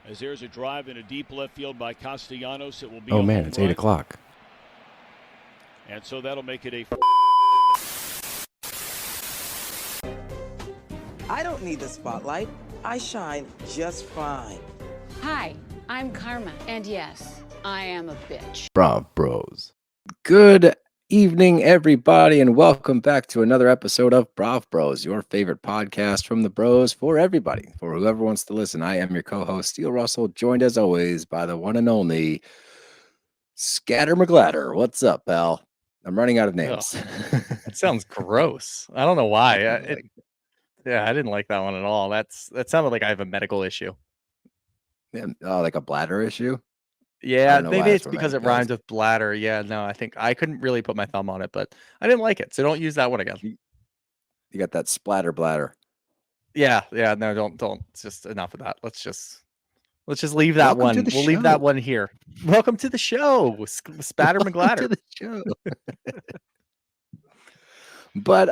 As there's a drive in a deep left field by Castellanos, it will be. Oh man, it's 8 o'clock. And so that'll make it a. I don't need the spotlight. I shine just fine. Hi, I'm Karma, and yes, I am a bitch. BravBros. Good evening, everybody, and welcome back to another episode of BravBros, your favorite podcast from the bros for everybody, for whoever wants to listen. I am your co-host, Steele Russell, joined as always by the one and only Scatter McGladder. What's up, pal? I'm running out of names. Oh, that sounds gross. I don't know why. I didn't like that one at all. That sounded like I have a medical issue. Yeah, like a bladder issue? Yeah, maybe it's because it rhymes with bladder. Yeah, no, I think I couldn't really put my thumb on it, but I didn't like it. So don't use that one again. You got that splatter bladder. Yeah, no, don't. It's just enough of that. Let's just leave that Welcome one. We'll leave that one here. Welcome to the show, Spatter McGladder. To the show. But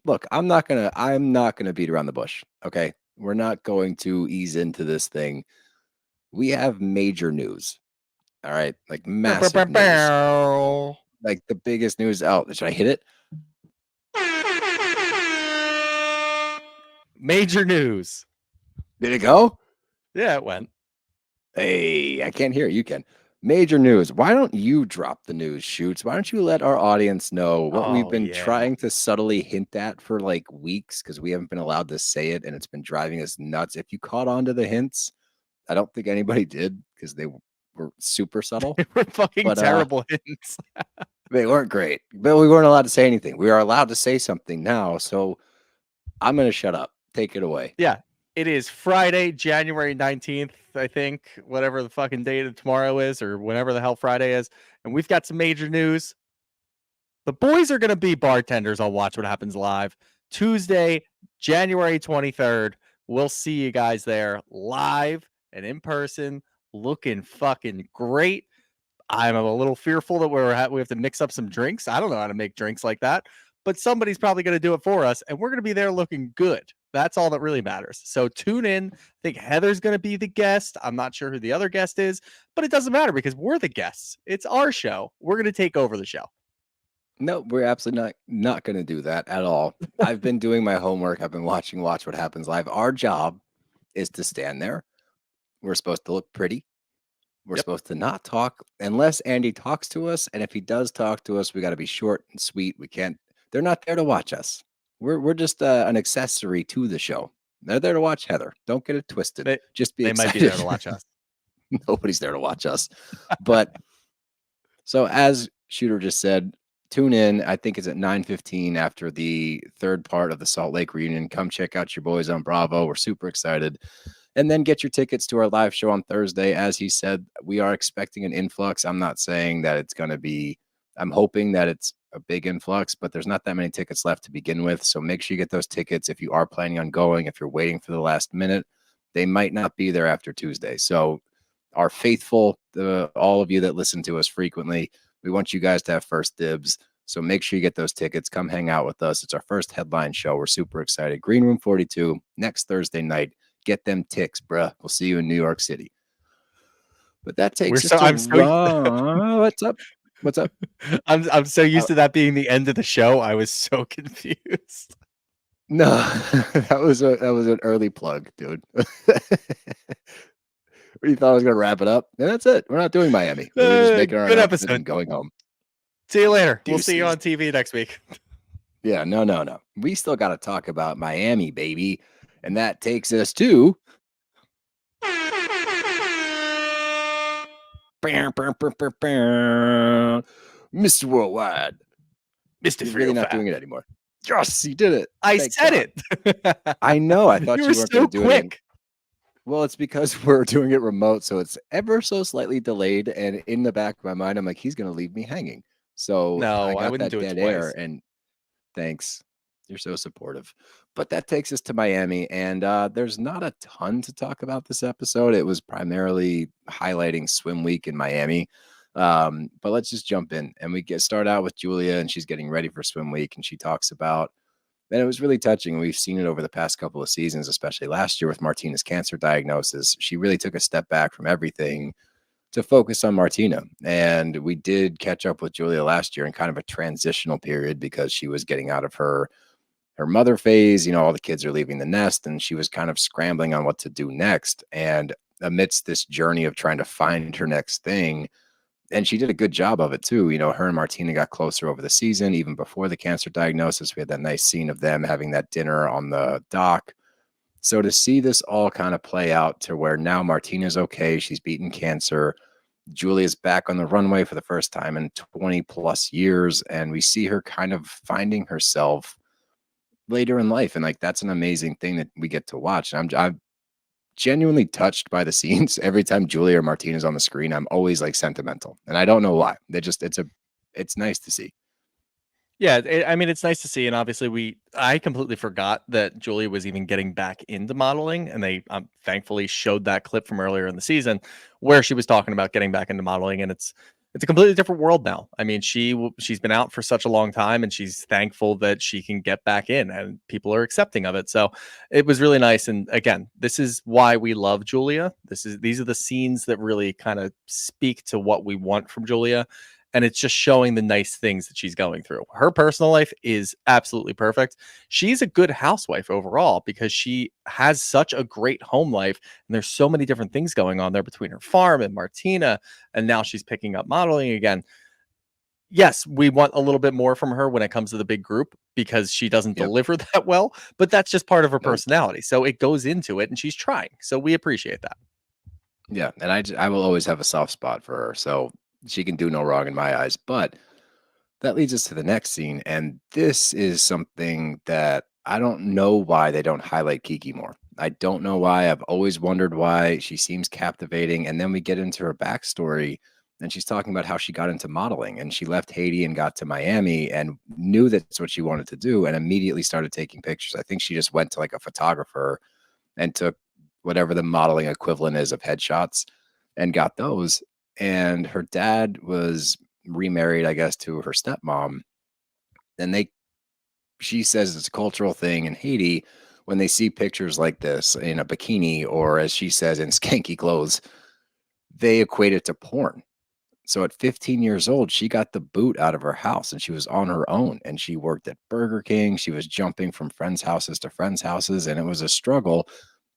look, I'm not gonna beat around the bush. Okay, we're not going to ease into this thing. We have major news. All right, like massive news. Like the biggest news out. Should I hit it? Major news. Did it go? Yeah, it went. Hey, I can't hear it. You can. Major news. Why don't you drop the news, Shoots? Why don't you let our audience know what we've been trying to subtly hint at for like weeks because we haven't been allowed to say it and it's been driving us nuts. If you caught on to the hints, I don't think anybody did because they were super subtle. They were fucking terrible hints. They weren't great, but we weren't allowed to say anything. We are allowed to say something now, so I'm going to shut up. Take it away. Yeah. It is Friday, January 19th, I think, whatever the fucking date of tomorrow is, or whenever the hell Friday is. And we've got some major news. The boys are going to be bartenders on Watch What Happens Live. Tuesday, January 23rd. We'll see you guys there live and in person, looking fucking great. I'm a little fearful that we have to mix up some drinks. I don't know how to make drinks like that, but somebody's probably going to do it for us, and we're going to be there looking good. That's all that really matters. So tune in. I think Heather's going to be the guest. I'm not sure who the other guest is, but it doesn't matter because we're the guests. It's our show. We're going to take over the show. No, we're absolutely not going to do that at all. I've been doing my homework. I've been Watch What Happens Live. Our job is to stand there. We're supposed to look pretty. We're supposed to not talk unless Andy talks to us. And if he does talk to us, we got to be short and sweet. They're not there to watch us. We're just an accessory to the show. They're there to watch Heather. Don't get it twisted. They might be there to watch us. Nobody's there to watch us. But so as Shooter just said, tune in. I think it's at 9:15 after the third part of the Salt Lake reunion. Come check out your boys on Bravo. We're super excited. And then get your tickets to our live show on Thursday. As he said, we are expecting an influx. I'm not saying that it's going to be, I'm hoping that it's a big influx, but there's not that many tickets left to begin with. So make sure you get those tickets if you are planning on going. If you're waiting for the last minute, they might not be there after Tuesday. So our faithful, all of you that listen to us frequently, we want you guys to have first dibs. So make sure you get those tickets. Come hang out with us. It's our first headline show. We're super excited. Green Room 42 next Thursday night. Get them ticks, bruh. We'll see you in New York City. But that takes us to what's up? What's up? I'm so used to that being the end of the show. I was so confused. No, that was an early plug, dude. You thought I was gonna wrap it up, and that's it. We're not doing Miami. We're just making our good episode and going home. See you later. We'll see you on TV next week. Yeah, no. We still got to talk about Miami, baby. And that takes us to Mr. Worldwide. He's really not doing it anymore. Yes, he did it. I said it. I know. I thought you weren't going to do quick. it. Well, it's because we're doing it remote, so it's ever so slightly delayed. And in the back of my mind, I'm like, he's going to leave me hanging. So no, I wouldn't that do it dead twice. air. And thanks. You're so supportive. But that takes us to Miami, and there's not a ton to talk about this episode. It was primarily highlighting swim week in Miami. But let's just jump in, and we start out with Julia, and she's getting ready for swim week, and she talks about And it was really touching. We've seen it over the past couple of seasons, especially last year with Martina's cancer diagnosis. She really took a step back from everything to focus on Martina. And we did catch up with Julia last year in kind of a transitional period because she was getting out of her mother phase. All the kids are leaving the nest, and she was kind of scrambling on what to do next. And amidst this journey of trying to find her next thing, and she did a good job of it too. Her and Martina got closer over the season, even before the cancer diagnosis. We had that nice scene of them having that dinner on the dock. So to see this all kind of play out to where now Martina's okay, she's beaten cancer. Julia's back on the runway for the first time in 20 plus years, and we see her kind of finding herself later in life. And like, that's an amazing thing that we get to watch. And I'm genuinely touched by the scenes. Every time Julia or Martina's on the screen, I'm always like sentimental, and I don't know why. It's nice to see. Yeah, I mean, it's nice to see, and obviously I completely forgot that Julia was even getting back into modeling, and they thankfully showed that clip from earlier in the season where she was talking about getting back into modeling, and it's a completely different world now. I mean, she's been out for such a long time, and she's thankful that she can get back in, and people are accepting of it. So it was really nice. And again, this is why we love Julia. These are the scenes that really kind of speak to what we want from Julia. And it's just showing the nice things that she's going through. Her personal life is absolutely perfect. She's a good housewife overall because she has such a great home life. And there's so many different things going on there between her farm and Martina. And now she's picking up modeling again. Yes, we want a little bit more from her when it comes to the big group because she doesn't deliver that well. But that's just part of her personality. So it goes into it, and she's trying. So we appreciate that. Yeah. And I will always have a soft spot for her. So she can do no wrong in my eyes. But that leads us to the next scene. And this is something that I don't know why they don't highlight Kiki more. I don't know why. I've always wondered why. She seems captivating. And then we get into her backstory, and she's talking about how she got into modeling, and she left Haiti and got to Miami and knew that's what she wanted to do and immediately started taking pictures. I think she just went to like a photographer and took whatever the modeling equivalent is of headshots and got those. And her dad was remarried, I guess, to her stepmom. And she says it's a cultural thing in Haiti when they see pictures like this in a bikini, or as she says, in skanky clothes, they equate it to porn. So at 15 years old, she got the boot out of her house and she was on her own, and she worked at Burger King. She was jumping from friends' houses to friends' houses. And it was a struggle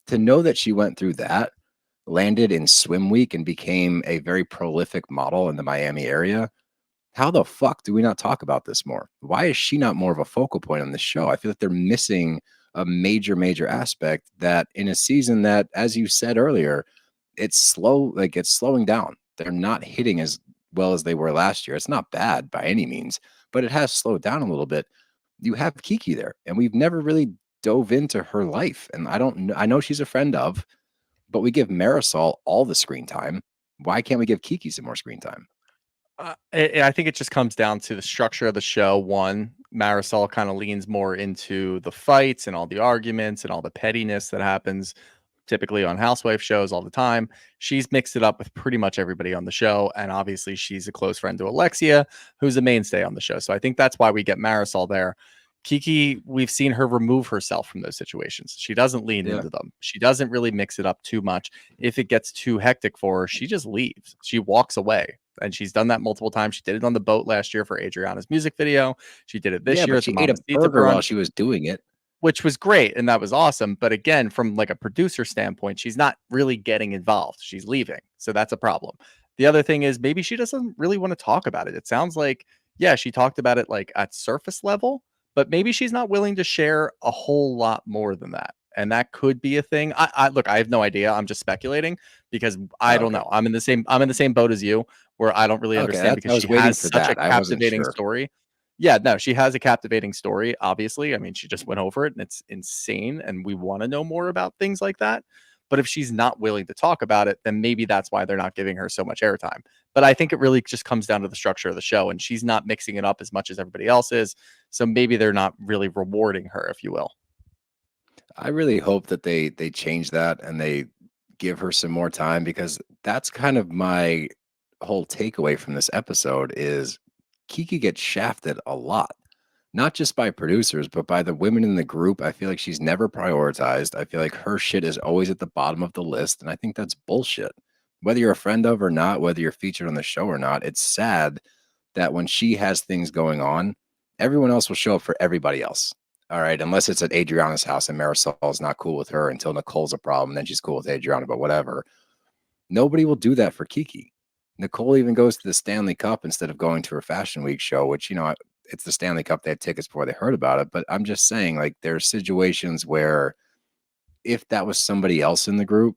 to know that she went through that, landed in Swim Week, and became a very prolific model in the Miami area. How the fuck do we not talk about this more? Why is she not more of a focal point on this show? I feel like they're missing a major aspect that in a season that, as you said earlier, it's slow, like it's slowing down. They're not hitting as well as they were last year. It's not bad by any means, but it has slowed down a little bit. You have Kiki there, and we've never really dove into her life. And I know she's a friend of, but we give Marysol all the screen time. Why can't we give Kiki some more screen time? I think it just comes down to the structure of the show. One, Marysol kind of leans more into the fights and all the arguments and all the pettiness that happens typically on housewife shows all the time. She's mixed it up with pretty much everybody on the show. And obviously she's a close friend to Alexia, who's a mainstay on the show. So I think that's why we get Marysol there. Kiki, we've seen her remove herself from those situations. She doesn't lean into them. She doesn't really mix it up too much. If it gets too hectic for her, she just leaves. She walks away. And she's done that multiple times. She did it on the boat last year for Adriana's music video. She did it this year. But she ate a burger while she was doing it, which was great. And that was awesome. But again, from like a producer standpoint, she's not really getting involved. She's leaving. So that's a problem. The other thing is maybe she doesn't really want to talk about it. It sounds like, yeah, she talked about it like at surface level, but maybe she's not willing to share a whole lot more than that. And that could be a thing. I look, I have no idea. I'm just speculating because I don't know. I'm in the same boat as you, where I don't really understand because she has such a captivating story. Yeah, no, she has a captivating story, obviously. I mean, she just went over it and it's insane. And we want to know more about things like that. But if she's not willing to talk about it, then maybe that's why they're not giving her so much airtime. But I think it really just comes down to the structure of the show, and she's not mixing it up as much as everybody else is. So maybe they're not really rewarding her, if you will. I really hope that they change that and they give her some more time, because that's kind of my whole takeaway from this episode is Kiki gets shafted a lot. not just by producers, but by the women in the group. I feel like she's never prioritized. I feel like her shit is always at the bottom of the list. And I think that's bullshit. Whether you're a friend of or not, whether you're featured on the show or not, it's sad that when she has things going on, everyone else will show up for everybody else. All right. Unless it's at Adriana's house and Marysol is not cool with her until Nicole's a problem. Then she's cool with Adriana, but whatever. Nobody will do that for Kiki. Nicole even goes to the Stanley Cup instead of going to her Fashion Week show, which, you know, it's the Stanley Cup. They had tickets before they heard about it. But I'm just saying, like, there's situations where if that was somebody else in the group,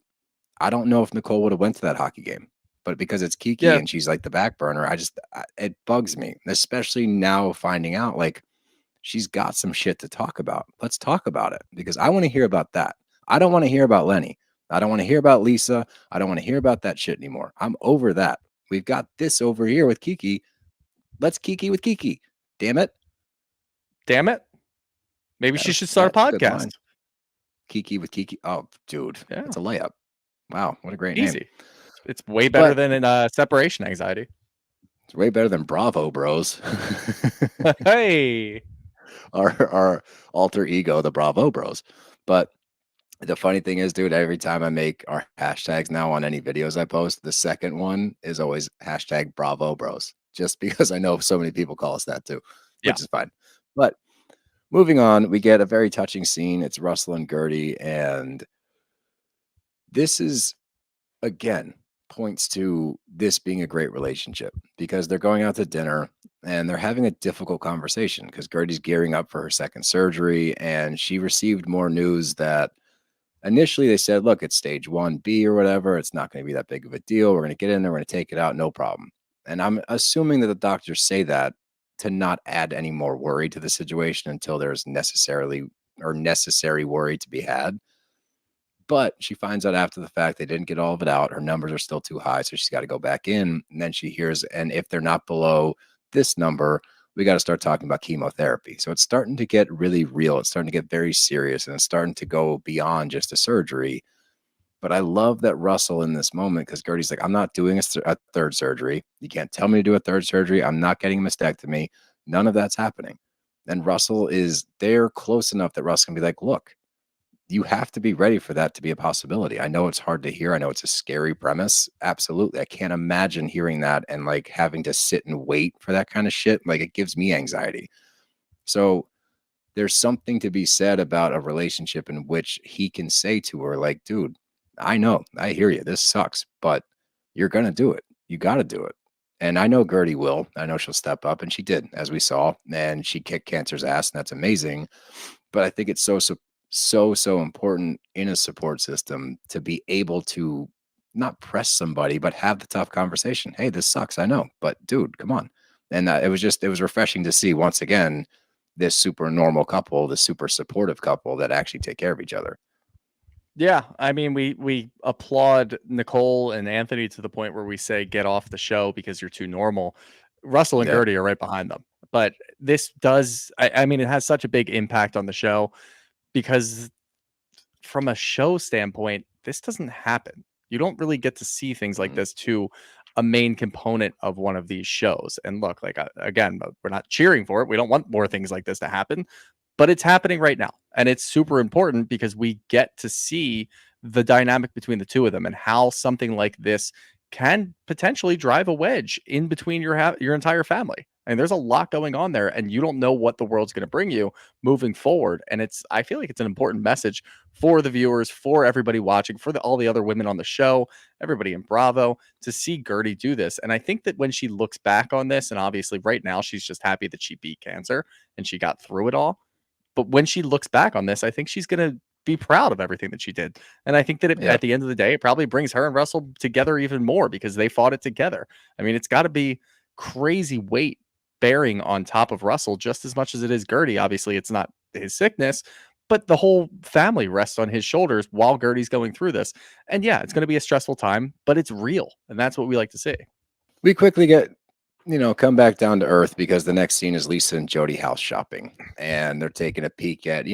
I don't know if Nicole would have went to that hockey game. But because it's Kiki and she's like the back burner, it bugs me, especially now finding out like she's got some shit to talk about. Let's talk about it because I want to hear about that. I don't want to hear about Lenny. I don't want to hear about Lisa. I don't want to hear about that shit anymore. I'm over that. We've got this over here with Kiki. Let's Kiki with Kiki. Damn it. Maybe she should start a podcast. Kiki with Kiki. Oh, dude. Yeah. It's a layup. Wow. What a great Easy. name. It's way better than in separation anxiety. It's way better than Bravo Bros. Hey. Our alter ego, the Bravo Bros. But the funny thing is, dude, every time I make our hashtags now on any videos I post, the second one is always hashtag Bravo Bros. Just because I know so many people call us that too, which is fine. But moving on, we get a very touching scene. It's Russell and Guerdy, and this is, again, points to this being a great relationship because they're going out to dinner and they're having a difficult conversation because Guerdy's gearing up for her second surgery, and she received more news that initially they said, look, it's stage 1B or whatever. It's not going to be that big of a deal. We're going to get in there. We're going to take it out. No problem. And I'm assuming that the doctors say that to not add any more worry to the situation until there's necessary worry to be had. But she finds out after the fact they didn't get all of it out. Her numbers are still too high. So she's got to go back in. And then she hears, and if they're not below this number, we got to start talking about chemotherapy. So it's starting to get really real. It's starting to get very serious, and it's starting to go beyond just a surgery. But I love that Russell in this moment, because Guerdy's like, I'm not doing a third surgery. You can't tell me to do a third surgery. I'm not getting a mastectomy. None of that's happening. And Russell is there close enough that Russ can be like, look, you have to be ready for that to be a possibility. I know it's hard to hear. I know it's a scary premise. Absolutely. I can't imagine hearing that and like having to sit and wait for that kind of shit. Like, it gives me anxiety. So there's something to be said about a relationship in which he can say to her, like, dude, I know, I hear you. This sucks, but you're going to do it. You got to do it. And I know Guerdy will. I know she'll step up, and she did, as we saw, and she kicked cancer's ass, and that's amazing. But I think it's so important in a support system to be able to not press somebody, but have the tough conversation. Hey, this sucks. I know, but dude, come on. And it was refreshing to see once again, this super normal couple, this super supportive couple that actually take care of each other. Yeah. I mean, we applaud Nicole and Anthony to the point where we say, get off the show because you're too normal. Russell and Guerdy are right behind them. But this does, I mean, it has such a big impact on the show, because from a show standpoint, this doesn't happen. You don't really get to see things like this to a main component of one of these shows. And look, like, again, we're not cheering for it. We don't want more things like this to happen, but it's happening right now. And it's super important because we get to see the dynamic between the two of them and how something like this can potentially drive a wedge in between your entire family. And there's a lot going on there, and you don't know what the world's going to bring you moving forward. And I feel like it's an important message for the viewers, for everybody watching, for all the other women on the show, everybody in Bravo, to see Guerdy do this. And I think that when she looks back on this, and obviously right now she's just happy that she beat cancer and she got through it all. But when she looks back on this, I think she's going to be proud of everything that she did. And I think that at the end of the day, it probably brings her and Russell together even more because they fought it together. I mean, it's got to be crazy weight bearing on top of Russell just as much as it is Guerdy. Obviously, it's not his sickness, but the whole family rests on his shoulders while Guerdy's going through this. And yeah, it's going to be a stressful time, but it's real. And that's what we like to see. We quickly get, come back down to earth because the next scene is Lisa and Jody house shopping, and they're taking a peek at,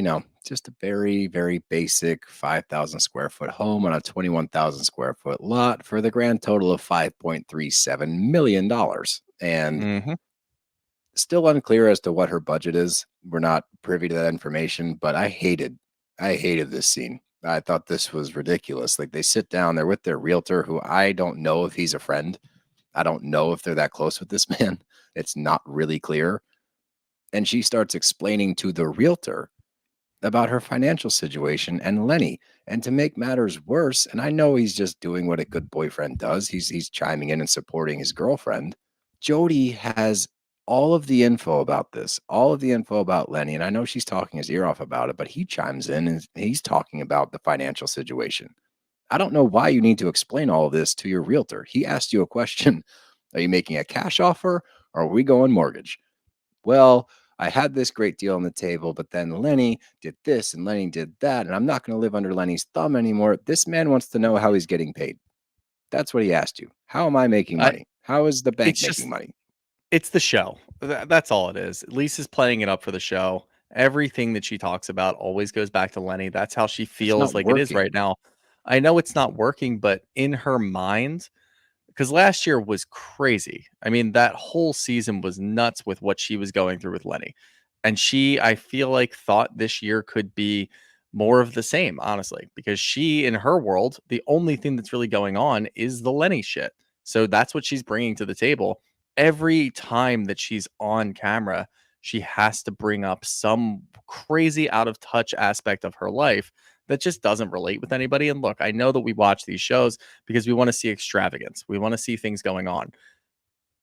just a very, very basic 5,000 square foot home on a 21,000 square foot lot for the grand total of $5.37 million. And Still unclear as to what her budget is. We're not privy to that information, but I hated this scene. I thought this was ridiculous. Like, they sit down, they're with their realtor, who I don't know if he's a friend. I don't know if they're that close with this man. It's not really clear. And she starts explaining to the realtor about her financial situation and Lenny. And to make matters worse, and I know he's just doing what a good boyfriend does, he's chiming in and supporting his girlfriend. Jody has all of the info about this, all of the info about Lenny. And I know she's talking his ear off about it, but he chimes in and he's talking about the financial situation. I don't know why you need to explain all of this to your realtor. He asked you a question. Are you making a cash offer or are we going mortgage? Well, I had this great deal on the table, but then Lenny did this and Lenny did that, and I'm not going to live under Lenny's thumb anymore. This man wants to know how he's getting paid. That's what he asked you. How am I making money? How is the bank making money? It's the show. That's all it is. Lisa's playing it up for the show. Everything that she talks about always goes back to Lenny. That's how she feels like it is right now. I know it's not working, but in her mind, because last year was crazy. I mean, that whole season was nuts with what she was going through with Lenny. And she, I feel like, thought this year could be more of the same, honestly, because she, in her world, the only thing that's really going on is the Lenny shit. So that's what she's bringing to the table. Every time that she's on camera, she has to bring up some crazy out of touch aspect of her life that just doesn't relate with anybody. And look, I know that we watch these shows because we want to see extravagance. We want to see things going on.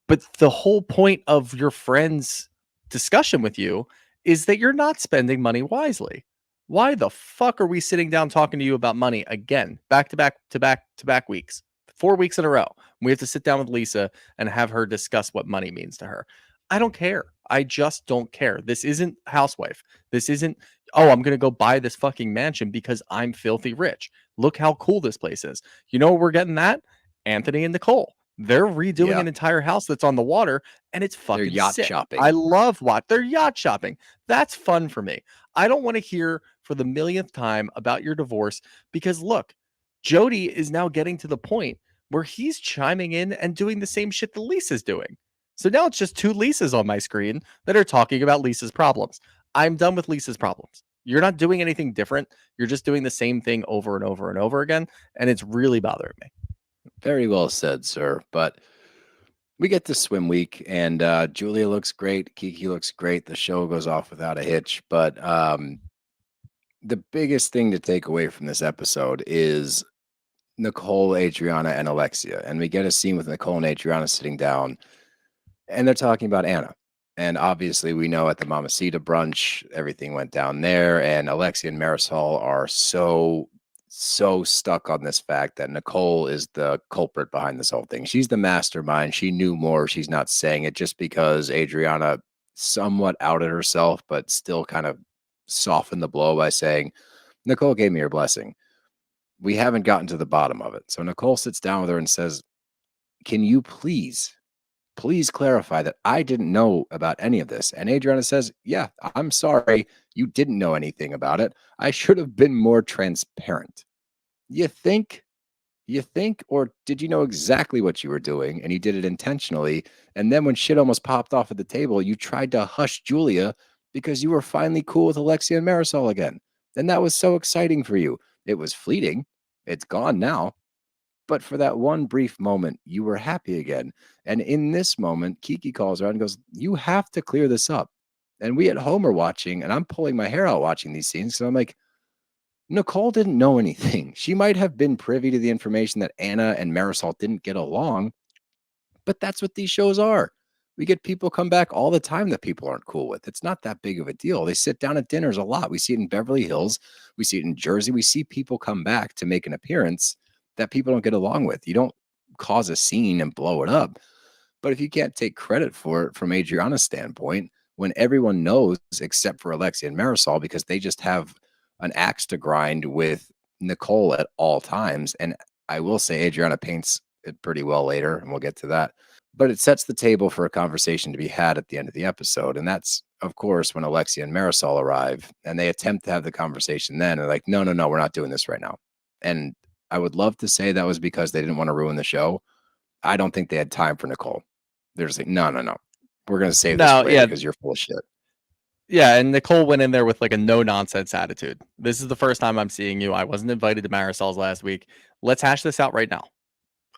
But the whole point of your friend's discussion with you is that you're not spending money wisely. Why the fuck are we sitting down talking to you about money again, back to back weeks, 4 weeks in a row? We have to sit down with Lisa and have her discuss what money means to her. I don't care. I just don't care. This isn't Housewife. This isn't, oh, I'm going to go buy this fucking mansion because I'm filthy rich. Look how cool this place is. You know where we're getting that? Anthony and Nicole. They're redoing an entire house that's on the water, and it's fucking They're yacht sick. shopping. I love what they're yacht shopping. That's fun for me. I don't want to hear for the millionth time about your divorce because look, Jody is now getting to the point where he's chiming in and doing the same shit that Lisa's doing. So now it's just two Lisas on my screen that are talking about Lisa's problems. I'm done with Lisa's problems. You're not doing anything different. You're just doing the same thing over and over and over again, and it's really bothering me. Very well said, sir. But we get to swim week, and Julia looks great. Kiki looks great. The show goes off without a hitch. But the biggest thing to take away from this episode is Nicole, Adriana, and Alexia. And we get a scene with Nicole and Adriana sitting down, and they're talking about Anna. And obviously, we know at the Mamacita brunch, everything went down there. And Alexia and Marysol are so stuck on this fact that Nicole is the culprit behind this whole thing. She's the mastermind. She knew more. She's not saying it just because Adriana somewhat outed herself, but still kind of softened the blow by saying, Nicole gave me her blessing. We haven't gotten to the bottom of it. So Nicole sits down with her and says, can you please clarify that I didn't know about any of this? And Adriana says, yeah, I'm sorry. You didn't know anything about it. I should have been more transparent. You think, or did you know exactly what you were doing and you did it intentionally? And then when shit almost popped off at the table, you tried to hush Julia because you were finally cool with Alexia and Marysol again. And that was so exciting for you. It was fleeting. It's gone now. But for that one brief moment, you were happy again. And in this moment, Kiki calls her out and goes, you have to clear this up. And we at home are watching, and I'm pulling my hair out watching these scenes. So I'm like, Nicole didn't know anything. She might have been privy to the information that Anna and Marysol didn't get along. But that's what these shows are. We get people come back all the time that people aren't cool with. It's not that big of a deal. They sit down at dinners a lot. We see it in Beverly Hills. We see it in Jersey. We see people come back to make an appearance that people don't get along with. You don't cause a scene and blow it up. But if you can't take credit for it from Adriana's standpoint, when everyone knows except for Alexia and Marysol, because they just have an axe to grind with Nicole at all times. And I will say Adriana paints it pretty well later, and we'll get to that. But it sets the table for a conversation to be had at the end of the episode. And that's, of course, when Alexia and Marysol arrive and they attempt to have the conversation then. And like, no, we're not doing this right now. And I would love to say that was because they didn't want to ruin the show. I don't think they had time for Nicole. They're just like, no. we're going to save this No, for yeah. because you're full of shit. Yeah, and Nicole went in there with like a no-nonsense attitude. This is the first time I'm seeing you. I wasn't invited to Marysol's last week. Let's hash this out right now.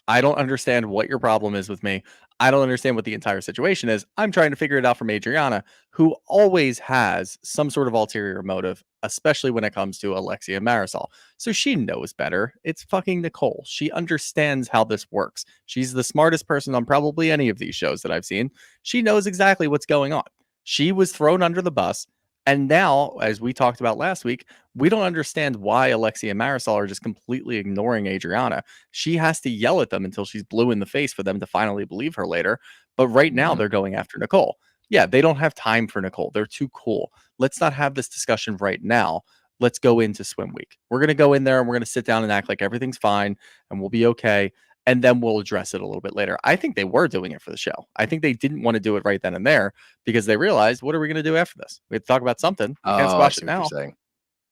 I don't understand what your problem is with me. I don't understand what the entire situation is. I'm trying to figure it out from Adriana, who always has some sort of ulterior motive, especially when it comes to Alexia and Marysol. So she knows better. It's fucking Nicole. She understands how this works. She's the smartest person on probably any of these shows that I've seen. She knows exactly what's going on. She was thrown under the bus. And now, as we talked about last week, we don't understand why Alexia and Marysol are just completely ignoring Adriana. She has to yell at them until she's blue in the face for them to finally believe her later. But right now, they're going after Nicole. Yeah, they don't have time for Nicole. They're too cool. Let's not have this discussion right now. Let's go into swim week. We're going to go in there and we're going to sit down and act like everything's fine and we'll be okay. And then we'll address it a little bit later. I think they were doing it for the show. I think they didn't want to do it right then and there because they realized, what are we going to do after this? We have to talk about something. We can't squash it now.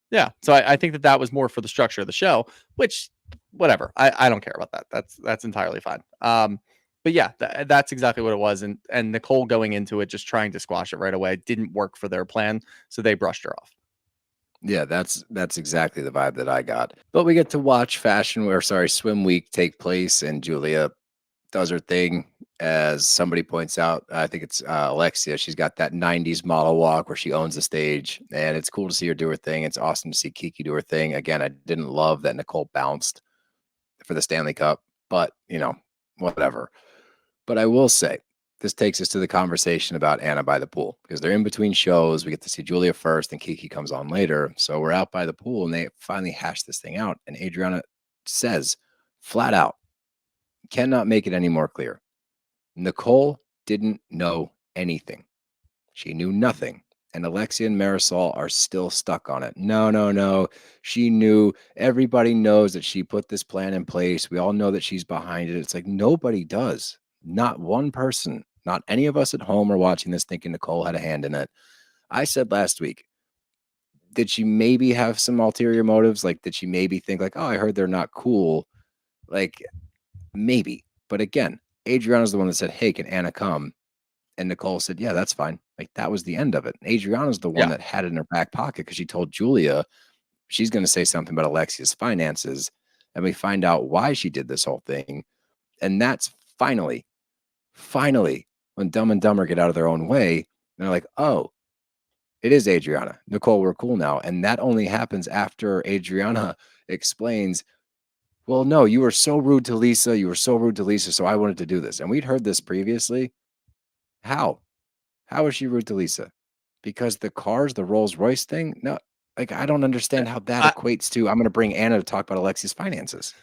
Yeah. So I think that was more for the structure of the show, which, whatever. I don't care about that. That's entirely fine. But yeah, that's exactly what it was. And Nicole going into it, just trying to squash it right away, didn't work for their plan. So they brushed her off. Yeah, that's exactly the vibe that I got. But we get to watch swim week take place, and Julia does her thing. As somebody points out, I think it's Alexia. She's got that 90s model walk where she owns the stage, and it's cool to see her do her thing. It's awesome to see Kiki do her thing. Again, I didn't love that Nicole bounced for the Stanley Cup, but, whatever. But I will say, this takes us to the conversation about Anna by the pool, because they're in between shows. We get to see Julia first and Kiki comes on later. So we're out by the pool and they finally hash this thing out. And Adriana says flat out, cannot make it any more clear. Nicole didn't know anything. She knew nothing. And Alexia and Marysol are still stuck on it. No. She knew. Everybody knows that she put this plan in place. We all know that she's behind it. It's like nobody does. Not one person. Not any of us at home are watching this thinking Nicole had a hand in it. I said last week, did she maybe have some ulterior motives? Like, did she maybe think like, oh, I heard they're not cool? Like, maybe. But again, Adriana's the one that said, hey, can Anna come? And Nicole said, yeah, that's fine. Like, that was the end of it. And Adriana's the one that had it in her back pocket because she told Julia she's going to say something about Alexia's finances. And we find out why she did this whole thing. And that's finally, when Dumb and Dumber get out of their own way, and they're like, oh, it is Adriana. Nicole, we're cool now. And that only happens after Adriana explains, well, no, you were so rude to Lisa. So I wanted to do this. And we'd heard this previously. How is she rude to Lisa? Because the cars, the Rolls Royce thing? No, like, I don't understand how that equates to, I'm going to bring Anna to talk about Alexia's finances.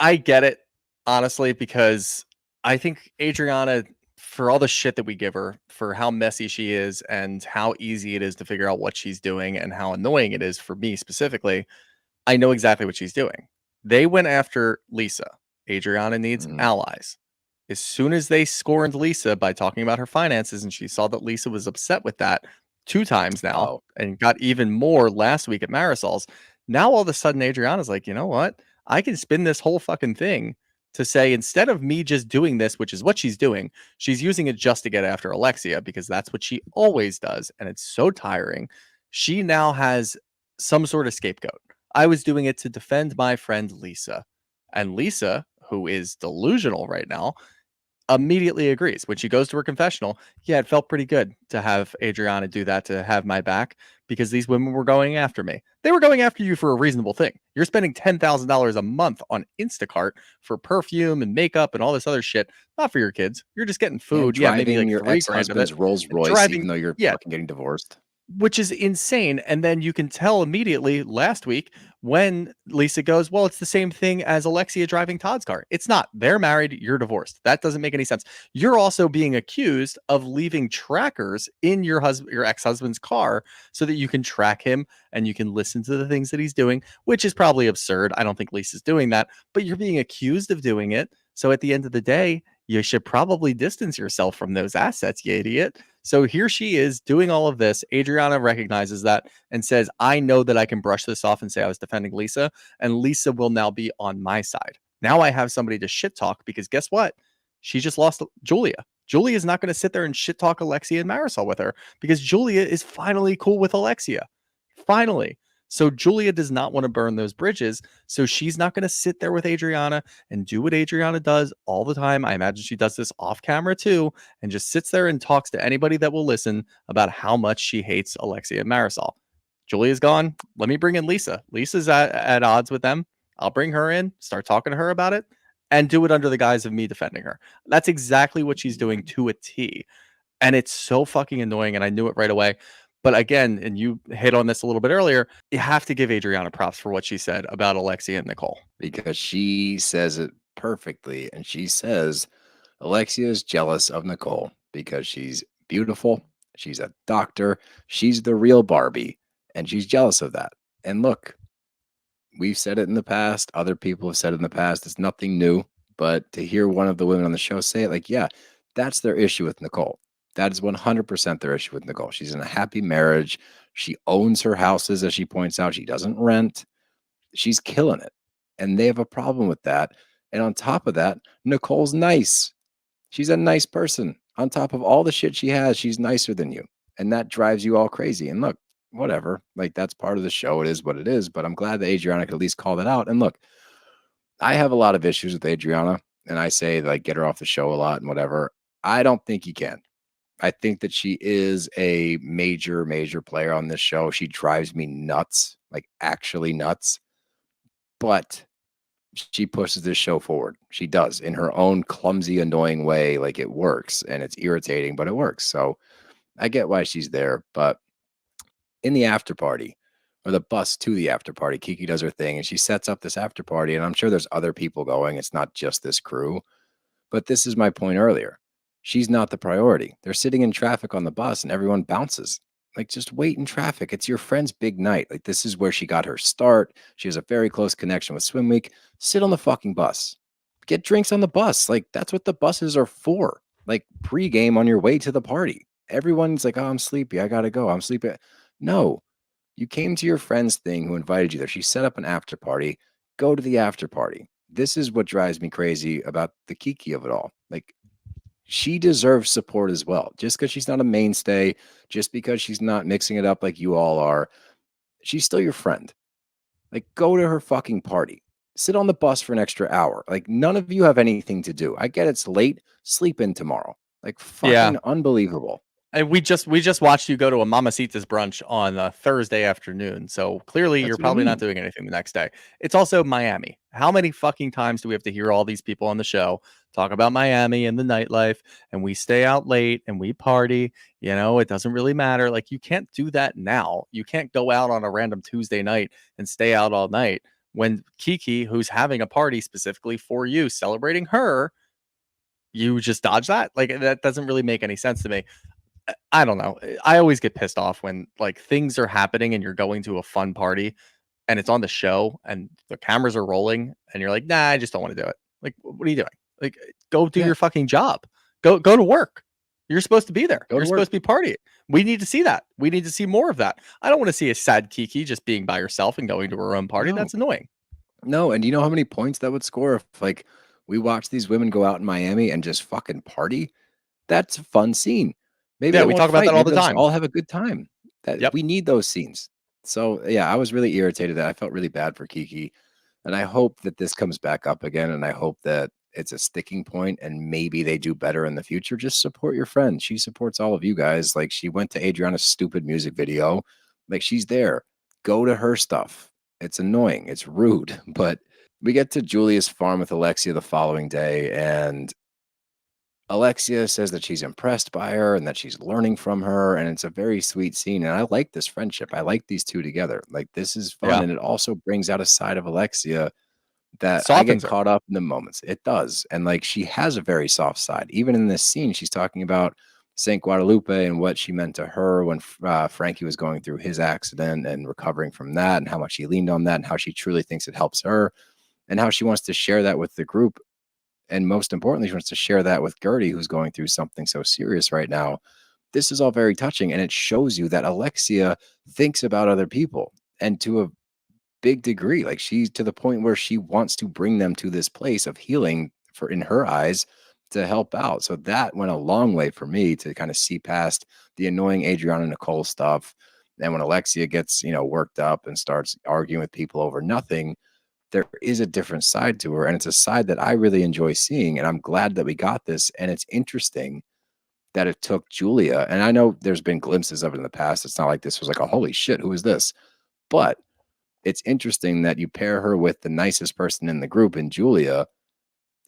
I get it, honestly, because I think Adriana, for all the shit that we give her, for how messy she is and how easy it is to figure out what she's doing and how annoying it is for me specifically, I know exactly what she's doing. They went after Lisa. Adriana needs allies. As soon as they scorned Lisa by talking about her finances, and she saw that Lisa was upset with that 2 times now and got even more last week at Marysol's, now all of a sudden Adriana's like, you know what? I can spin this whole fucking thing to say, instead of me just doing this, which is what she's doing, she's using it just to get after Alexia because that's what she always does. And it's so tiring. She now has some sort of scapegoat. I was doing it to defend my friend Lisa. And Lisa, who is delusional right now, immediately agrees. When she goes to her confessional, yeah, it felt pretty good to have Adriana do that, to have my back, because these women were going after me. They were going after you for a reasonable thing. You're spending $10,000 a month on Instacart for perfume and makeup and all this other shit, not for your kids. You're just getting food. Yeah, maybe like your ex-husband's Rolls Royce, even though you're fucking getting divorced. Which is insane. And then you can tell immediately last week when Lisa goes, well, it's the same thing as Alexia driving Todd's car. It's not. They're married. You're divorced. That doesn't make any sense. You're also being accused of leaving trackers in your ex-husband's car so that you can track him and you can listen to the things that he's doing, which is probably absurd. I don't think Lisa's doing that, but you're being accused of doing it. So at the end of the day, you should probably distance yourself from those assets, you idiot. So here she is doing all of this. Adriana recognizes that and says, I know that I can brush this off and say I was defending Lisa, and Lisa will now be on my side. Now I have somebody to shit talk because guess what? She just lost Julia. Julia is not going to sit there and shit talk Alexia and Marysol with her because Julia is finally cool with Alexia. Finally. So Julia does not want to burn those bridges. So she's not going to sit there with Adriana and do what Adriana does all the time. I imagine she does this off camera too, and just sits there and talks to anybody that will listen about how much she hates Alexia and Marysol. Julia's gone. Let me bring in Lisa. Lisa's at odds with them. I'll bring her in, start talking to her about it, and do it under the guise of me defending her. That's exactly what she's doing to a T. And it's so fucking annoying. And I knew it right away. But again, and you hit on this a little bit earlier, you have to give Adriana props for what she said about Alexia and Nicole. Because she says it perfectly. And she says Alexia is jealous of Nicole because she's beautiful. She's a doctor. She's the real Barbie. And she's jealous of that. And look, we've said it in the past. Other people have said it in the past. It's nothing new. But to hear one of the women on the show say it, like, yeah, that's their issue with Nicole. That is 100% their issue with Nicole. She's in a happy marriage. She owns her houses, as she points out. She doesn't rent. She's killing it. And they have a problem with that. And on top of that, Nicole's nice. She's a nice person. On top of all the shit she has, she's nicer than you. And that drives you all crazy. And look, whatever. Like, that's part of the show. It is what it is. But I'm glad that Adriana could at least call that out. And look, I have a lot of issues with Adriana. And I say, like, get her off the show a lot and whatever. I don't think you can. I think that she is a major, major player on this show. She drives me nuts, like actually nuts. But she pushes this show forward. She does in her own clumsy, annoying way. Like, it works and it's irritating, but it works. So I get why she's there. But in the after party or the bus to the after party, Kiki does her thing and she sets up this after party. And I'm sure there's other people going. It's not just this crew. But this is my point earlier. She's not the priority. They're sitting in traffic on the bus and everyone bounces. Like, just wait in traffic. It's your friend's big night. Like, this is where she got her start. She has a very close connection with Swim Week. Sit on the fucking bus. Get drinks on the bus. Like, that's what the buses are for. Like, pregame on your way to the party. Everyone's like, oh, I'm sleepy. I got to go. I'm sleepy. No, you came to your friend's thing who invited you there. She set up an after party. Go to the after party. This is what drives me crazy about the Kiki of it all. Like, she deserves support as well. Just because she's not a mainstay, just because she's not mixing it up like you all are, she's still your friend. Like, go to her fucking party. Sit on the bus for an extra hour. Like, none of you have anything to do. I get it's late. Sleep in tomorrow. Like, fucking unbelievable. And we just watched you go to a Mamacita's brunch on a Thursday afternoon. So clearly you're probably not doing anything the next day. It's also Miami. How many fucking times do we have to hear all these people on the show talk about Miami and the nightlife, and we stay out late and we party? You know, it doesn't really matter. Like, you can't do that now. You can't go out on a random Tuesday night and stay out all night when Kiki, who's having a party specifically for you, celebrating her, you just dodge that. Like, that doesn't really make any sense to me. I don't know. I always get pissed off when, like, things are happening and you're going to a fun party and it's on the show and the cameras are rolling and you're like, nah, I just don't want to do it. Like, what are you doing? Like, go do your fucking job. Go to work. You're supposed to be there. You're supposed to be partying. We need to see that. We need to see more of that. I don't want to see a sad Kiki just being by herself and going to her own party. No. That's annoying. No, and you know how many points that would score if, like, we watch these women go out in Miami and just fucking party? That's a fun scene. Maybe we talk about that all the time. All have a good time. We need those scenes. So yeah, I was really irritated that I felt really bad for Kiki, and I hope that this comes back up again. And I hope that it's a sticking point, and maybe they do better in the future. Just support your friend. She supports all of you guys. Like, she went to Adriana's stupid music video. Like, she's there. Go to her stuff. It's annoying. It's rude. But we get to Julia's farm with Alexia the following day, and Alexia says that she's impressed by her and that she's learning from her, and it's a very sweet scene. And I like this friendship. I like these two together. Like, this is fun, and it also brings out a side of Alexia that I get caught up in the moments. It does. And, like, she has a very soft side. Even in this scene, she's talking about St. Guadalupe and what she meant to her when Frankie was going through his accident and recovering from that, and how much she leaned on that, and how she truly thinks it helps her, and how she wants to share that with the group. And most importantly, she wants to share that with Guerdy, who's going through something so serious right now. This is all very touching, and it shows you that Alexia thinks about other people, and to a big degree. Like, she's to the point where she wants to bring them to this place of healing, for, in her eyes, to help out. So that went a long way for me to kind of see past the annoying Adriana and Nicole stuff. And when Alexia gets, worked up and starts arguing with people over nothing, there is a different side to her. And it's a side that I really enjoy seeing. And I'm glad that we got this. And it's interesting that it took Julia. And I know there's been glimpses of it in the past. It's not like this was like, oh, holy shit, who is this? But it's interesting that you pair her with the nicest person in the group in Julia,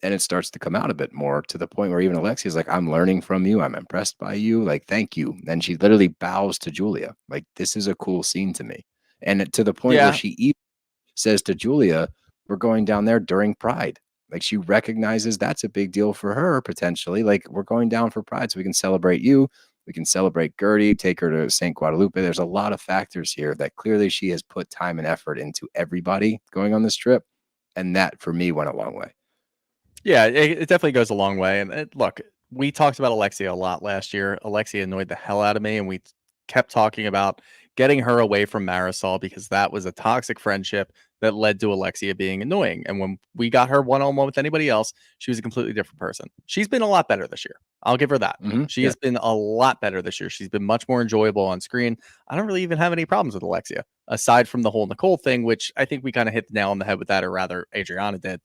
and it starts to come out a bit more to the point where even Alexia's like, I'm learning from you. I'm impressed by you. Like, thank you. And she literally bows to Julia. Like, this is a cool scene to me. And to the point where she even says to Julia, we're going down there during Pride. Like, she recognizes that's a big deal for her potentially. Like, we're going down for Pride so we can celebrate you. We can celebrate Guerdy, take her to St. Guadalupe. There's a lot of factors here that clearly she has put time and effort into everybody going on this trip. And that for me went a long way. Yeah, it definitely goes a long way. And look, we talked about Alexia a lot last year. Alexia annoyed the hell out of me, and we kept talking about getting her away from Marysol because that was a toxic friendship that led to Alexia being annoying. And when we got her one-on-one with anybody else, she was a completely different person. She's been a lot better this year. I'll give her that. She has been a lot better this year. She's been much more enjoyable on screen. I don't really even have any problems with Alexia, aside from the whole Nicole thing, which I think we kind of hit the nail on the head with that, or rather Adriana did.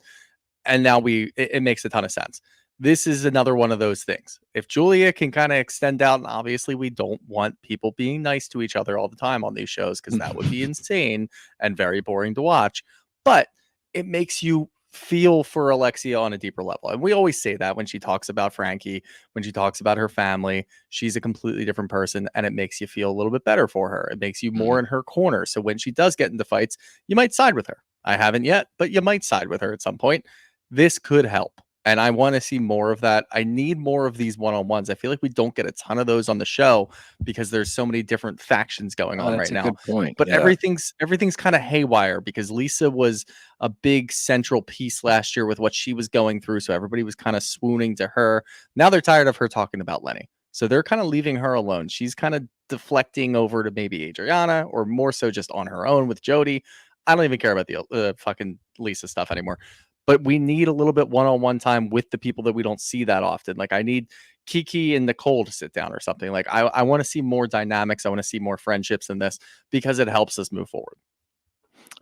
And now it makes a ton of sense. This is another one of those things. If Julia can kind of extend out, and obviously we don't want people being nice to each other all the time on these shows because that would be insane and very boring to watch. But it makes you feel for Alexia on a deeper level. And we always say that when she talks about Frankie, when she talks about her family, she's a completely different person, and it makes you feel a little bit better for her. It makes you more in her corner. So when she does get into fights, you might side with her. I haven't yet, but you might side with her at some point. This could help. And I want to see more of that. I need more of these one-on-ones. I feel like we don't get a ton of those on the show because there's so many different factions going on right now. Good point. But everything's kind of haywire because Lisa was a big central piece last year with what she was going through. So everybody was kind of swooning to her. Now they're tired of her talking about Lenny. So they're kind of leaving her alone. She's kind of deflecting over to maybe Adriana, or more so just on her own with Jody. I don't even care about the fucking Lisa stuff anymore. But we need a little bit one-on-one time with the people that we don't see that often. Like, I need Kiki and Nicole to sit down or something. Like, I want to see more dynamics. I want to see more friendships in this because it helps us move forward.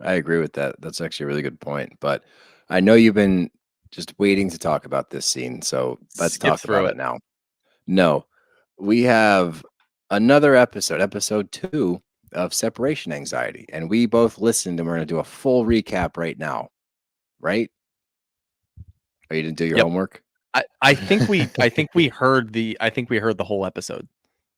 I agree with that. That's actually a really good point. But I know you've been just waiting to talk about this scene. So let's talk about it now. No, we have another episode 2 of Separation Anxiety. And we both listened, and we're going to do a full recap right now. Right? Oh, you didn't do your homework? I think we heard the whole episode.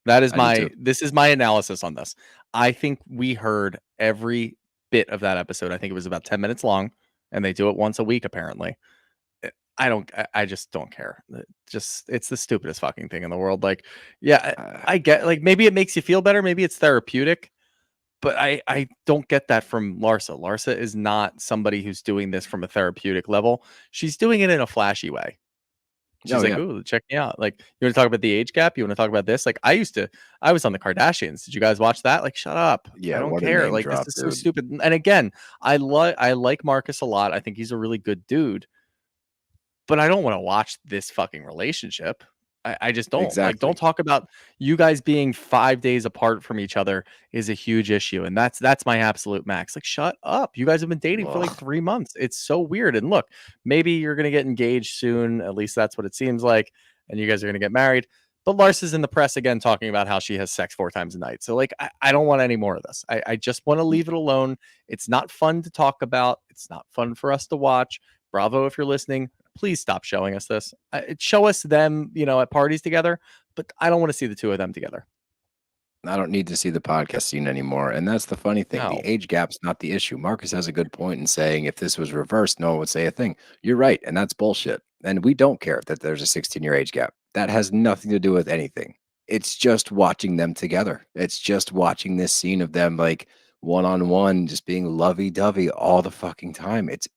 This is my analysis on this. I think we heard every bit of that episode. I think it was about 10 minutes long, and they do it once a week apparently. I just don't care. It's the stupidest fucking thing in the world. Like, yeah, I get, like, maybe it makes you feel better, maybe it's therapeutic. But I don't get that from Larsa. Larsa is not somebody who's doing this from a therapeutic level. She's doing it in a flashy way. She's ooh, check me out. Like, you want to talk about the age gap? You want to talk about this? Like, I was on the Kardashians. Did you guys watch that? Like, shut up. Yeah, I don't care. Like, this is so stupid. And again, I like Marcus a lot. I think he's a really good dude. But I don't want to watch this fucking relationship. I just don't. Exactly. Like, don't talk about you guys being 5 days apart from each other is a huge issue. And that's my absolute max. Like, shut up. You guys have been dating for like 3 months. It's so weird. And look, maybe you're going to get engaged soon. At least that's what it seems like. And you guys are going to get married. But Lars is in the press again talking about how she has sex 4 times a night. So, like, I don't want any more of this. I just want to leave it alone. It's not fun to talk about. It's not fun for us to watch. Bravo, if you're listening. Please stop showing us this. Show us them, at parties together, but I don't want to see the two of them together. I don't need to see the podcast scene anymore. And that's the funny thing. No. The age gap's not the issue. Marcus has a good point in saying if this was reversed, no one would say a thing. You're right. And that's bullshit. And we don't care that there's a 16-year age gap. That has nothing to do with anything. It's just watching them together. It's just watching this scene of them like one-on-one, just being lovey-dovey all the fucking time. It's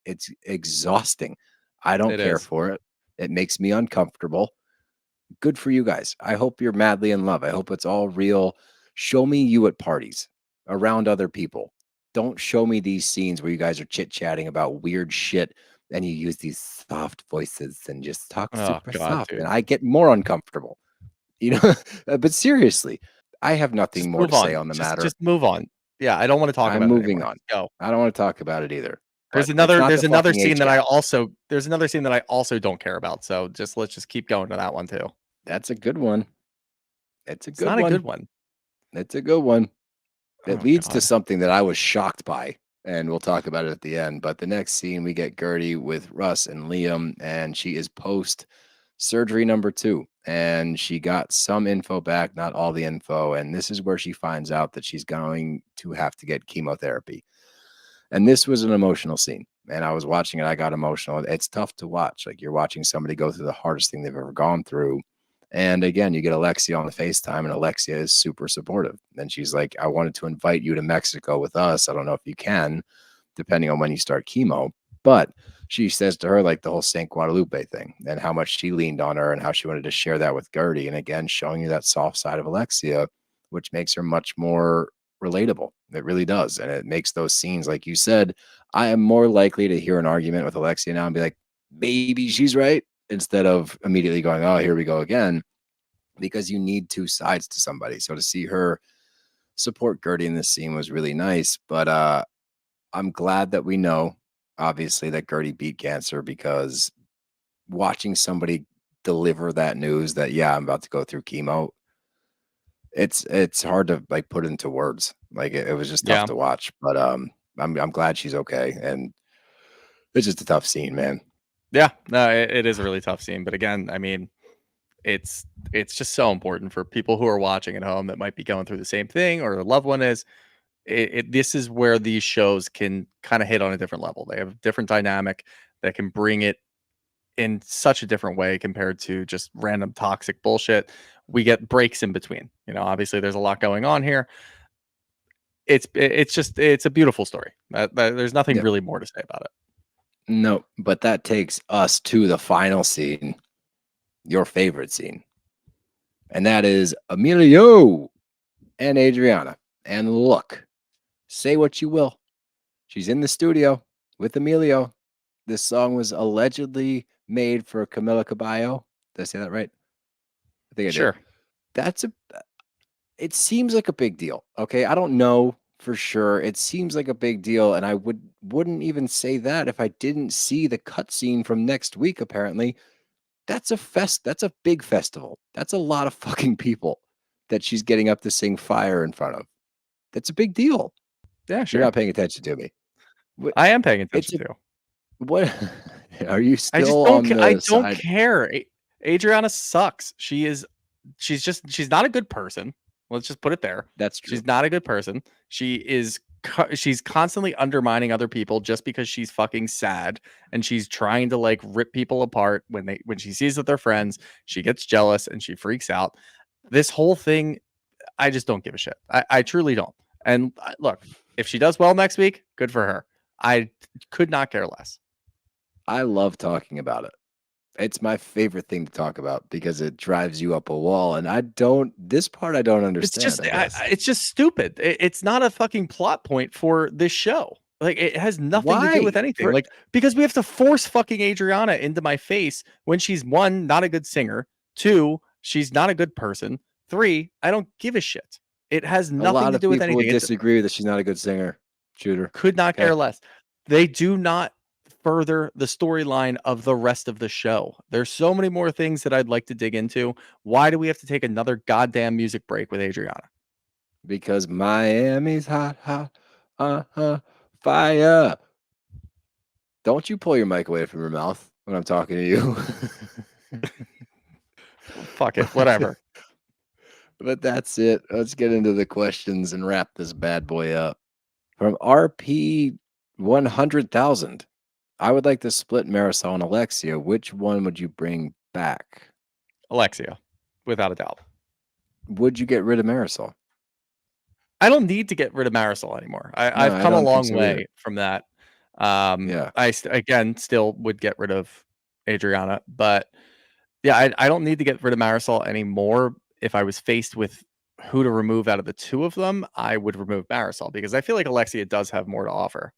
exhausting. I don't care for it. It makes me uncomfortable. Good for you guys. I hope you're madly in love. I hope it's all real. Show me you at parties around other people. Don't show me these scenes where you guys are chit-chatting about weird shit and you use these soft voices and just talk Oh super God, soft, dude. and I get more uncomfortable. You know, but seriously, I have nothing Just more move to say on. on the Just matter. just move on. Yeah, I don't want to talk I'm about it moving anymore. on. Go. I don't want to talk about it either. There's But it's another not there's the another fucking scene age that gap. there's another scene that I also don't care about. So let's just keep going to that one too. That's a good one. It's a It's good not a one. good one. It's a good one. It Oh leads to God. something that I was shocked by, and we'll talk about it at the end. But the next scene, we get Guerdy with Russ and Liam, and she is post surgery number 2, and she got some info back, not all the info. And this is where she finds out that she's going to have to get chemotherapy. And this was an emotional scene. And I was watching it, I got emotional. It's tough to watch. Like, you're watching somebody go through the hardest thing they've ever gone through. And again, you get Alexia on the FaceTime, and Alexia is super supportive. And she's like, I wanted to invite you to Mexico with us. I don't know if you can, depending on when you start chemo. But she says to her, like, the whole St. Guadalupe thing and how much she leaned on her and how she wanted to share that with Guerdy. And again, showing you that soft side of Alexia, which makes her much more relatable. It really does. And it makes those scenes, like you said, I am more likely to hear an argument with Alexia now and be like, maybe she's right, instead of immediately going, oh, here we go again, because you need two sides to somebody. So to see her support Guerdy in this scene was really nice. But I'm glad that we know, obviously, that Guerdy beat cancer, because watching somebody deliver that news that, yeah, I'm about to go through chemo, it's hard to like put into words. Like, it was just tough Yeah. to watch. But I'm glad she's okay. And it's just a tough scene, man. Yeah. No, it is a really tough scene. But again, I mean, it's just so important for people who are watching at home that might be going through the same thing, or a loved one is. This is where these shows can kind of hit on a different level. They have a different dynamic that can bring it in such a different way compared to just random toxic bullshit. We get breaks in between. You know, obviously there's a lot going on here. It's a beautiful story. There's nothing Yep. really more to say about it. No, but that takes us to the final scene, your favorite scene. And that is Emilio and Adriana. And look, say what you will, she's in the studio with Emilio. This song was allegedly made for Camila Cabello. Did I say that right? I think I Sure. did. It seems like a big deal. Okay. I don't know for sure. It seems like a big deal. And I wouldn't even say that if I didn't see the cutscene from next week, apparently. That's a big festival. That's a lot of fucking people that she's getting up to sing Fire in front of. That's a big deal. Yeah, You're sure. not paying attention to me. I am paying It's attention to. what are you I just still don't. on I the don't side? care. Adriana sucks. She's not a good person. Let's just put it there. That's true. She's not a good person. She's constantly undermining other people just because she's fucking sad, and she's trying to like rip people apart when she sees that they're friends. She gets jealous and she freaks out. This whole thing, I just don't give a shit. I truly don't. And look, if she does well next week, good for her. I could not care less. I love talking about it. It's my favorite thing to talk about because it drives you up a wall. And this part I don't understand. It's just stupid. It's not a fucking plot point for this show. Like, it has nothing to do with Why? anything. Like, because we have to force fucking Adriana into my face when she's, 1, not a good singer, 2, she's not a good person, 3, I don't give a shit. It has A nothing lot to of do with people would anything. disagree that she's not a good singer, Shooter. Could not Okay. care less. They do not further the storyline of the rest of the show. There's so many more things that I'd like to dig into. Why do we have to take another goddamn music break with Adriana? Because Miami's hot, fire. Don't you pull your mic away from your mouth when I'm talking to you. Fuck it, whatever. But that's it. Let's get into the questions and wrap this bad boy up. From RP 100,000, I would like to split Marysol and Alexia. Which one would you bring back? Alexia, without a doubt. Would you get rid of Marysol? I don't need to get rid of Marysol anymore. I've I come a don't think long so way either. from that. Yeah. Again still would get rid of Adriana, but yeah, I don't need to get rid of Marysol anymore. If I was faced with who to remove out of the two of them, I would remove Marysol because I feel like Alexia does have more to offer.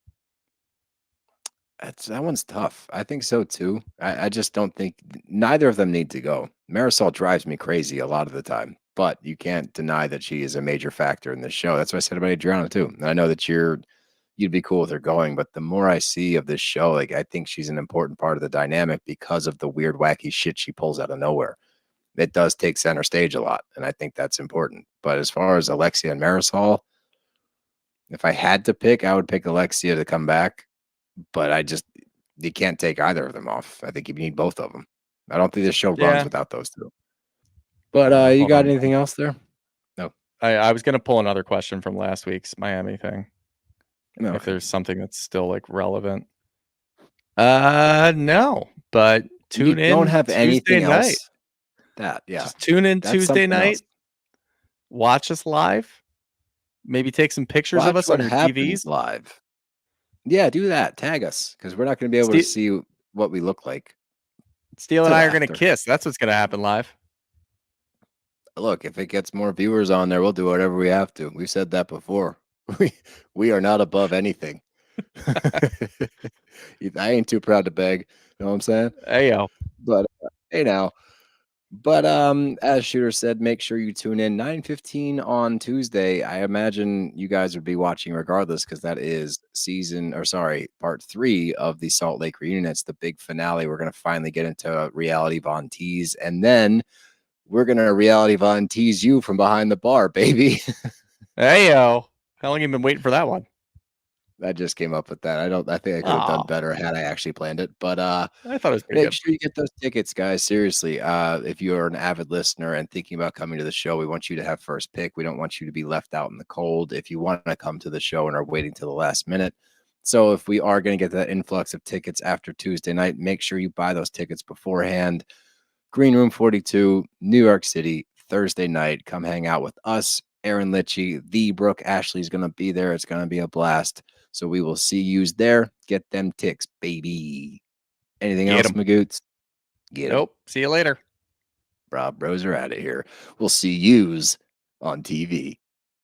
That one's tough. I think so too. I just don't think neither of them need to go. Marysol drives me crazy a lot of the time, but you can't deny that she is a major factor in this show. That's what I said about Adriana too. And I know that you'd be cool with her going, but the more I see of this show, like I think she's an important part of the dynamic because of the weird, wacky shit she pulls out of nowhere. It does take center stage a lot, and I think that's important. But as far as Alexia and Marysol, if I had to pick, I would pick Alexia to come back. But you can't take either of them off. I think you need both of them. I don't think this show runs Yeah. without those two. But you Hold got on. anything else there? No. I was gonna pull another question from last week's Miami thing. No. If there's something that's still like relevant. No, but tune in. Don't have Tuesday anything night. else. Just tune in That's Tuesday something night. else. Watch us live. Maybe take some pictures Watch of us what on your happens TVs. live. Yeah, do that. Tag us because we're not going to be able to see what we look like. Steele and till I are going to after. kiss. That's what's going to happen live. Look, if it gets more viewers on there, we'll do whatever we have to. We've said that before. We are not above anything. I ain't too proud to beg. You know what I'm saying? Hey, yo. But hey now. But as Shooter said, make sure you tune in 9:15 on Tuesday. I imagine you guys would be watching regardless because that is part 3 of the Salt Lake reunion. It's the big finale. We're gonna finally get into reality Von Tease, and then we're gonna reality Von Tease you from behind the bar, baby. Hey, yo. How long have you been waiting for that one? I just came up with that. I think I could have done better had I actually planned it. But I thought it was pretty make good. sure you get those tickets, guys. Seriously. If you are an avid listener and thinking about coming to the show, we want you to have first pick. We don't want you to be left out in the cold if you want to come to the show and are waiting till the last minute. So if we are going to get that influx of tickets after Tuesday night, make sure you buy those tickets beforehand. Green Room 42, New York City, Thursday night. Come hang out with us. Aaron Litchie, the Brooke Ashley is going to be there. It's going to be a blast. So we will see yous there. Get them ticks, baby. Anything else, Magoots? Nope. See you later. BravBros are out of here. We'll see yous on TV.